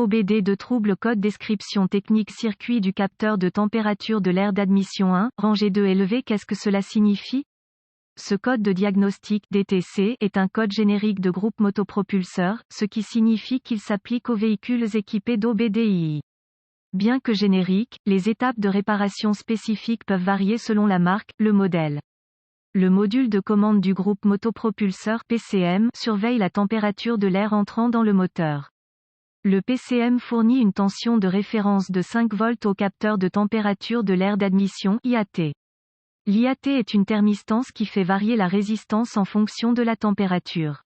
OBD de trouble code description technique circuit du capteur de température de l'air d'admission 1, rangée 2 élevée. Qu'est-ce que cela signifie? Ce code de diagnostic DTC est un code générique de groupe motopropulseur, ce qui signifie qu'il s'applique aux véhicules équipés d'OBDII. Bien que génériques, les étapes de réparation spécifiques peuvent varier selon la marque, le modèle. Le module de commande du groupe motopropulseur PCM surveille la température de l'air entrant dans le moteur. Le PCM fournit une tension de référence de 5 volts au capteur de température de l'air d'admission IAT. L'IAT est une thermistance qui fait varier la résistance en fonction de la température.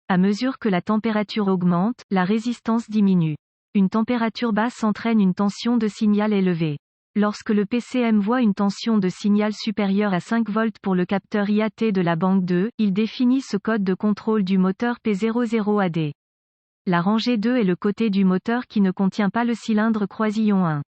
À mesure que la température augmente, la résistance diminue. Une température basse entraîne une tension de signal élevée. Lorsque le PCM voit une tension de signal supérieure à 5 volts pour le capteur IAT de la banque 2, il définit ce code de contrôle du moteur P00AD. La rangée 2 est le côté du moteur qui ne contient pas le cylindre croisillon 1.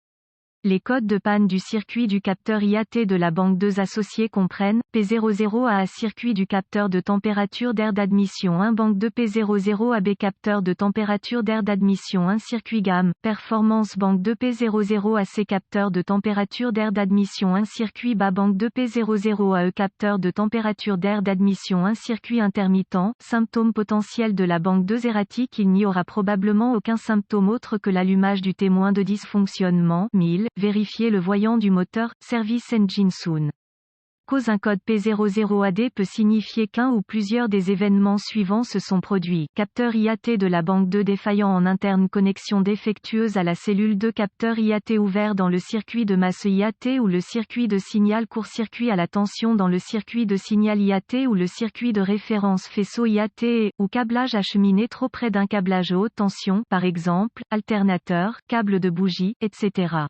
Les codes de panne du circuit du capteur IAT de la banque 2 associés comprennent P00A circuit du capteur de température d'air d'admission 1 banque 2 P00AB capteur de température d'air d'admission 1 circuit gamme, performance banque 2 P00AC capteur de température d'air d'admission 1 circuit bas banque 2 P00AE capteur de température d'air d'admission 1 circuit intermittent. Symptômes potentiels de la banque 2 erratique. Il n'y aura probablement aucun symptôme autre que l'allumage du témoin de dysfonctionnement 1000. Vérifier le voyant du moteur, Service Engine Soon. Cause. Un code P00AD peut signifier qu'un ou plusieurs des événements suivants se sont produits. Capteur IAT de la banque 2 défaillant en interne, connexion défectueuse à la cellule 2, capteur IAT ouvert dans le circuit de masse IAT ou le circuit de signal, court-circuit à la tension dans le circuit de signal IAT ou le circuit de référence faisceau IAT ou câblage acheminé trop près d'un câblage haute tension, par exemple, alternateur, câble de bougie, etc.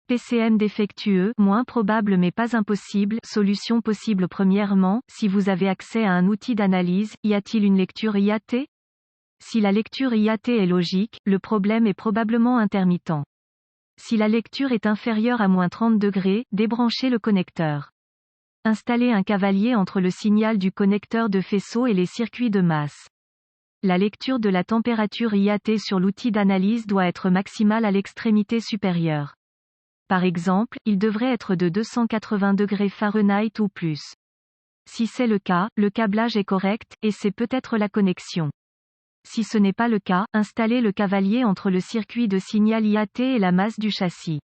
PCM défectueux, moins probable mais pas impossible. Solution possible. Premièrement, si vous avez accès à un outil d'analyse, y a-t-il une lecture IAT? Si la lecture IAT est logique, le problème est probablement intermittent. Si la lecture est inférieure à -30 degrés, débranchez le connecteur. Installez un cavalier entre le signal du connecteur de faisceau et les circuits de masse. La lecture de la température IAT sur l'outil d'analyse doit être maximale à l'extrémité supérieure. Par exemple, il devrait être de 280 degrés Fahrenheit ou plus. Si c'est le cas, le câblage est correct, et c'est peut-être la connexion. Si ce n'est pas le cas, installez le cavalier entre le circuit de signal IAT et la masse du châssis.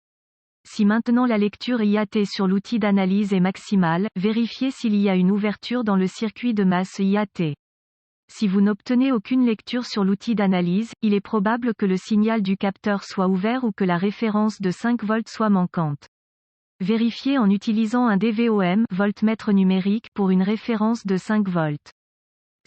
Si maintenant la lecture IAT sur l'outil d'analyse est maximale, vérifiez s'il y a une ouverture dans le circuit de masse IAT. Si vous n'obtenez aucune lecture sur l'outil d'analyse, il est probable que le signal du capteur soit ouvert ou que la référence de 5 volts soit manquante. Vérifiez en utilisant un DVOM, voltmètre numérique, pour une référence de 5 volts.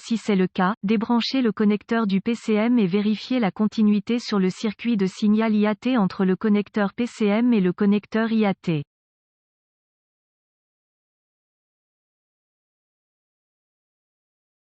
Si c'est le cas, débranchez le connecteur du PCM et vérifiez la continuité sur le circuit de signal IAT entre le connecteur PCM et le connecteur IAT.